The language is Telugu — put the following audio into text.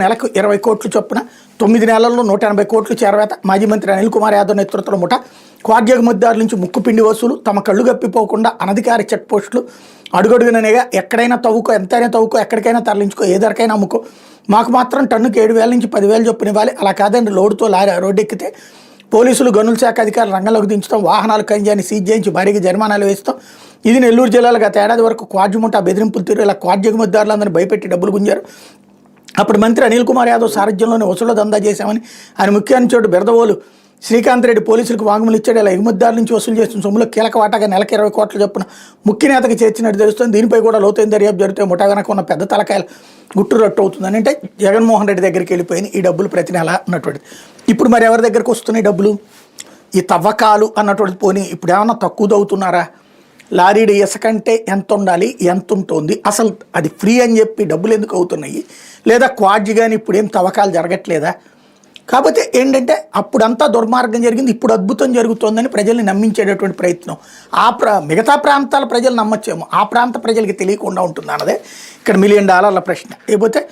నెలకు 20 కోట్లు చొప్పున 9 నెలల్లో 180 కోట్లు చేరవేత. మాజీ మంత్రి అనిల్ కుమార్ యాదవ్ నేతృత్వంలో ముఠ క్వాడ్జగ్ ముద్దారుల నుంచి ముక్కుపిండి వసూలు, తమ కళ్ళు గప్పిపోకుండా అనధికార చెక్ పోస్టులు, అడుగడుగుననేగా ఎక్కడైనా తవ్వుకో, ఎంతైనా తవ్వుకో, ఎక్కడికైనా తరలించుకో, ఏదరికైనా అమ్ముకో, మాకు మాత్రం టన్నుకి 7,000 నుంచి 10,000 చొప్పున ఇవ్వాలి, అలా కాదండి లోడుతో రోడ్డెక్కితే పోలీసులు గనుల శాఖ అధికారులు రంగంలోకి దించుతాం, వాహనాలు ఖంజాన్ని సీజ్ చేయించి భారీగా జరిమానాలు వేస్తాం. ఇది నెల్లూరు జిల్లాలో గత ఏడాది వరకు క్వాడ్జ్ ముఠా బెదిరింపులు తీరు ఇలా క్వాడ్జగ్ ముద్దారులందరినీ భయపెట్టి డబ్బులు గుంజారు. అప్పుడు మంత్రి అనిల్ కుమార్ యాదవ్ సారథ్యంలోనే వసూళ్ల దందా చేశామని ఆయన ముఖ్య చోటు బెరదవోలు శ్రీకాంత్ రెడ్డి పోలీసులకు వాంగ్మూలం ఇచ్చాడు. ఇలా ఎగుమతిదారుల నుంచి వసూలు చేస్తున్న సొమ్ములో కీలక వాటాగా నెలకు 20 కోట్ల చొప్పున ముఖ్య నేతకు చేర్చినట్టు తెలుస్తుంది. దీనిపై కూడా లోతైన దర్యాప్తు జరిగితే ముఠా వెనక ఉన్న పెద్ద తలకాయలు గుట్టు రట్టు అవుతుందని. అంటే జగన్మోహన్ రెడ్డి దగ్గరికి వెళ్ళిపోయిన ఈ డబ్బులు ప్రతి నెల అన్నటువంటిది. ఇప్పుడు మరి ఎవరి దగ్గరకు వస్తున్నాయి డబ్బులు? ఈ తవ్వకాలు అన్నటువంటిది పోనీ ఇప్పుడు ఏమన్నా తక్కువ తవ్వుతున్నారా? లారీడి ఇసుకంటే ఎంత ఉండాలి, ఎంత ఉంటుంది, అసలు అది ఫ్రీ అని చెప్పి డబ్బులు ఎందుకు అవుతున్నాయి? లేదా క్వాడ్జ్ కానీ ఇప్పుడు ఏం తవ్వకాలు జరగట్లేదా? కాకపోతే ఏంటంటే అప్పుడంతా దుర్మార్గం జరిగింది, ఇప్పుడు అద్భుతం జరుగుతోందని ప్రజల్ని నమ్మించేటటువంటి ప్రయత్నం. మిగతా ప్రాంతాల ప్రజలు నమ్మచ్చేమో, ఆ ప్రాంత ప్రజలకి తెలియకుండా ఉంటుంది అన్నదే ఇక్కడ $1 మిలియన్ ప్రశ్న. లేకపోతే